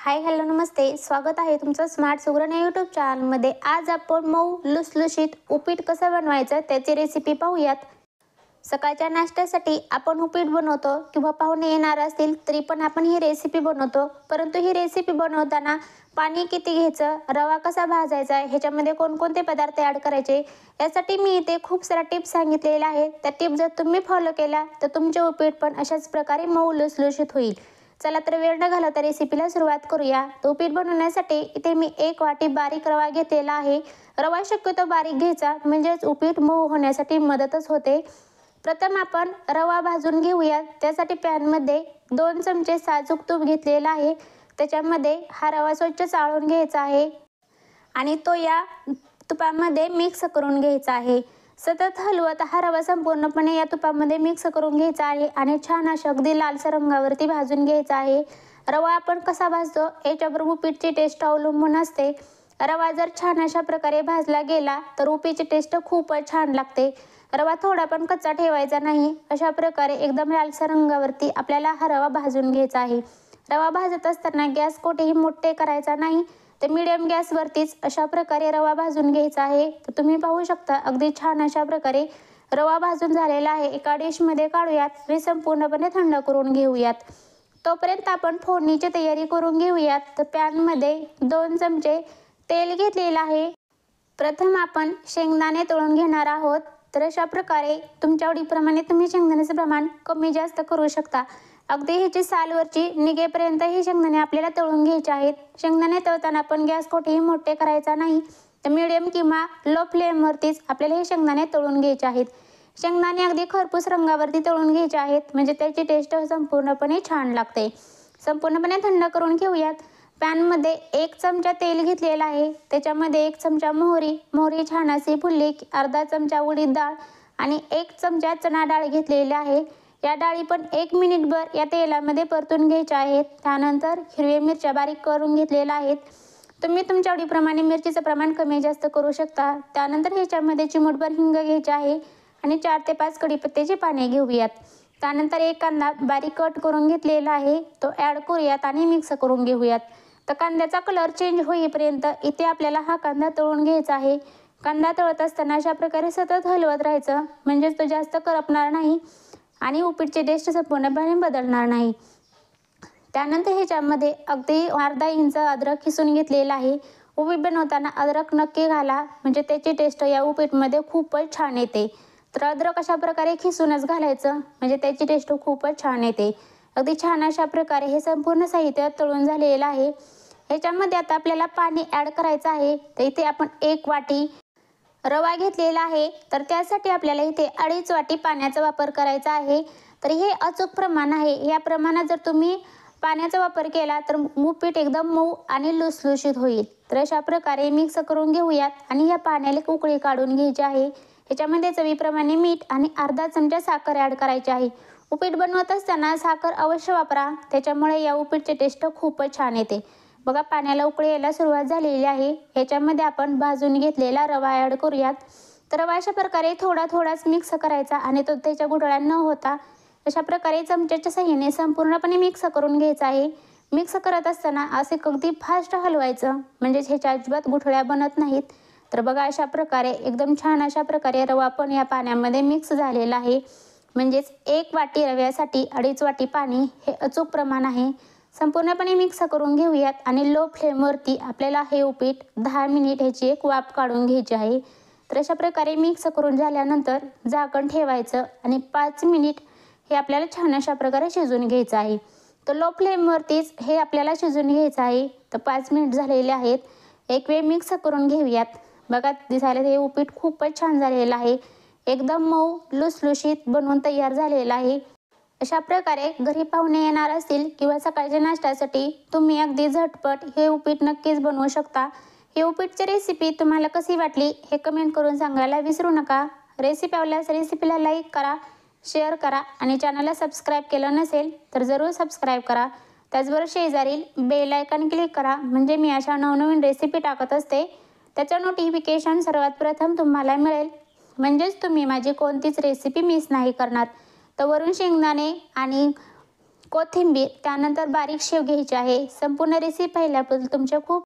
Hi hello नमस्ते, स्वागत आहे तुमचं स्मार्ट सुगरण या यूट्यूब चॅनलमध्ये। आज आपण मऊ लुसलुशीत उपीट कसं बनवायचं त्याची रेसिपी पाहूयात। सकाळच्या नाश्त्यासाठी आपण उपीट बनवतो किंवा पाहुणे येणार असतील तरी पण आपण ही रेसिपी बनवतो, परंतु ही रेसिपी बनवताना पाणी किती घ्यायचं, रवा कसा भाजायचा, ह्याच्यामध्ये कोणकोणते पदार्थ ॲड करायचे यासाठी मी इथे खूप साऱ्या टिप्स सांगितलेल्या आहेत। त्या टिप्स जर तुम्ही फॉलो केल्या तर तुमचे उपीट पण अशाच प्रकारे मऊ लुसलुशीत होईल। चला तर वेळ न घालवता रेसिपीला सुरुवात करूया। तो उपीट बनवण्यासाठी इथे मी 1 वाटी बारीक रवा घेतलेला आहे। रवा शक्यतो बारीक घ्यायचा म्हणजेच उपीट मऊ होण्यासाठी मदतच होते। प्रथम आपण रवा भाजून घेऊया। त्यासाठी पॅनमध्ये 2 चमचे साजूक तूप घेतलेला आहे। त्याच्यामध्ये हा रवा स्वच्छ चाळून घ्यायचा आहे आणि तो या तुपामध्ये मिक्स करून घ्यायचा आहे। सतत हलवत हा रवा संपूर्णपणे या तुपामध्ये मिक्स करून घ्यायचा आहे आणि छान अशा अगदी लालसर रंगावरती भाजून घ्यायचा आहे। रवा आपण कसा भाजतो याच्यावर उपीटची टेस्ट अवलंबून असते। रवा जर छान अशा प्रकारे भाजला गेला तर उपीटची टेस्ट खूपच छान लागते। रवा थोडा पण कच्चा ठेवायचा नाही। अशा प्रकारे एकदम लालसर रंगावरती आपल्याला हा रवा भाजून घ्यायचा आहे। रवा भाजत असताना गॅस कुठेही मोठे करायचा नाही, तर मीडियम गॅसवरतीच अशा प्रकारे रवा भाजून घ्यायचा आहे। तर तुम्ही पाहू शकता अगदी छान अशा प्रकारे रवा भाजून झालेला आहे। एका डिशमध्ये काढूयात आणि संपूर्णपणे थंड करून घेऊयात। तोपर्यंत आपण फोडणीची तयारी करून घेऊयात। तर पॅनमध्ये 2 चमचे तेल घेतलेलं आहे। प्रथम आपण शेंगदाणे तळून घेणार आहोत। तर अशा प्रकारे तुमच्या आवडीप्रमाणे तुम्ही शेंगदाण्याचं प्रमाण कमी जास्त करू शकता। अगदी ह्याची सालवरची निघेपर्यंत ही शेंगदाणे आपल्याला तळून घ्यायचे आहेत। शेंगदाणे तळताना आपण गॅस कुठेही मोठे करायचा नाही, तर मीडियम किंवा लो फ्लेमवरतीच आपल्याला हे शेंगदाणे तळून घ्यायचे आहेत। शेंगदाणे अगदी खरपूस रंगावरती तळून घ्यायचे आहेत म्हणजे त्याची टेस्ट संपूर्णपणे छान लागते। संपूर्णपणे थंड करून घेऊयात। पॅनमध्ये 1 चमचा तेल घेतलेला आहे। त्याच्यामध्ये 1 चमचा मोहरी छान अशी फुलली, अर्धा चमचा उडीद डाळ आणि 1 चमचा चणा डाळ घेतलेली आहे। या डाळी पण 1 मिनिटभर या तेलामध्ये परतून घ्यायच्या आहेत। त्यानंतर हिरव्या मिरच्या बारीक करून घेतलेल्या आहेत। तुम्ही तुमच्या आवडीप्रमाणे मिरचीचं प्रमाण कमी जास्त करू शकता। त्यानंतर ह्याच्यामध्ये चिमूटभर हिंग घ्यायची आहे आणि 4 ते 5 कढीपत्त्याची पाने घेऊयात। त्यानंतर 1 कांदा बारीक कट करून घेतलेला आहे, तो ॲड करूयात आणि मिक्स करून घेऊयात। तर कांद्याचा कलर चेंज होईपर्यंत इथे आपल्याला हा कांदा तळून घ्यायचा आहे। कांदा तळत असताना अशा प्रकारे सतत हलवत राहायचं म्हणजेच तो जास्त करपणार नाही आणि उपीटची टेस्ट संपूर्णपणे बदलणार नाही। त्यानंतर ह्याच्यामध्ये अगदी अर्धा इंच अद्रक खिसून घेतलेला आहे। उपीट बनवताना अद्रक नक्की घाला म्हणजे त्याची टेस्ट या उपीटमध्ये खूपच छान येते। तर अद्रक अशा प्रकारे खिसूनच घालायचं म्हणजे त्याची टेस्ट खूपच छान येते। अगदी छान अशा प्रकारे हे संपूर्ण साहित्य तळून झालेलं आहे। ह्याच्यामध्ये आता आपल्याला पाणी ॲड करायचं आहे। तर इथे आपण 1 वाटी रवा घेतलेला आहे, तर त्यासाठी आपल्याला इथे 2.5 वाटी पाण्याचा वापर करायचा आहे। तर हे अचूक प्रमाण आहे। या प्रमाणात जर तुम्ही पाण्याचा वापर केला तर उपीट एकदम मऊ आणि लुसलुशीत होईल। तर अशा प्रकारे मिक्स करून घेऊयात आणि या पाण्याला उकळी काढून घ्यायची आहे। ह्याच्यामध्ये चवीप्रमाणे मीठ आणि अर्धा चमचा साखर ॲड करायची आहे। उपीट बनवत असताना साखर अवश्य वापरा, त्याच्यामुळे या उपीटची टेस्ट खूपच छान येते। बघा पाण्याला उकळी यायला सुरुवात झालेली आहे। ह्याच्यामध्ये आपण भाजून घेतलेला रवा ॲड करूयात। तर रवा अशा प्रकारे थोडाच मिक्स करायचा आणि तो त्याच्या गुठळ्या न होता अशा प्रकारे चमच्याच्या साहाय्याने संपूर्णपणे मिक्स करून घ्यायचा आहे। मिक्स करत असताना असे अगदी फास्ट हलवायचं म्हणजेच ह्याच्या अजिबात गुठळ्या बनत नाहीत। तर बघा अशा प्रकारे एकदम छान अशा प्रकारे रवा पण या पाण्यामध्ये मिक्स झालेला आहे। म्हणजेच 1 वाटी रव्यासाठी 2.5 वाटी पाणी हे अचूक प्रमाण आहे। संपूर्णपणे मिक्स करून घेऊयात आणि लो फ्लेमवरती आपल्याला हे उपीट 10 मिनिट ह्याची एक वाफ काढून घ्यायची आहे। तर अशा प्रकारे मिक्स करून झाल्यानंतर झाकण ठेवायचं आणि 5 मिनिट हे आपल्याला छान अशा प्रकारे शिजवून घ्यायचं आहे। तर लो फ्लेमवरतीच हे आपल्याला शिजवून घ्यायचं आहे। तर 5 मिनिट झालेले आहेत। एक वेळ मिक्स करून घेऊयात। बघा दिसायला हे उपीट खूपच छान झालेलं आहे। एकदम मऊ लुसलुशीत बनवून तयार झालेला आहे। अशा प्रकारे घरी पाहुणे येणार असतील किंवा सकाळच्या नाश्त्यासाठी तुम्ही अगदी झटपट हे उपीट नक्कीच बनवू शकता। हे उपीटची रेसिपी तुम्हाला कशी वाटली हे कमेंट करून सांगायला विसरू नका। रेसिपी आवडल्यास रेसिपीला लाईक करा, शेअर करा आणि चॅनलला सबस्क्राईब केलं नसेल तर जरूर सबस्क्राईब करा। त्याचबरोबर शेजारील बेल आयकॉन क्लिक करा म्हणजे मी अशा नवनवीन रेसिपी टाकत असते त्याचं नोटिफिकेशन सर्वात प्रथम तुम्हाला मिळेल, म्हणजेच तुम्ही माझी कोणतीच रेसिपी मिस नाही करणार। तर वरून शेंगदाणे आणि कोथिंबीर, त्यानंतर बारीक शेव घ्यायची आहे. संपूर्ण रेसिपी पाहिल्याबद्दल तुमचे खूप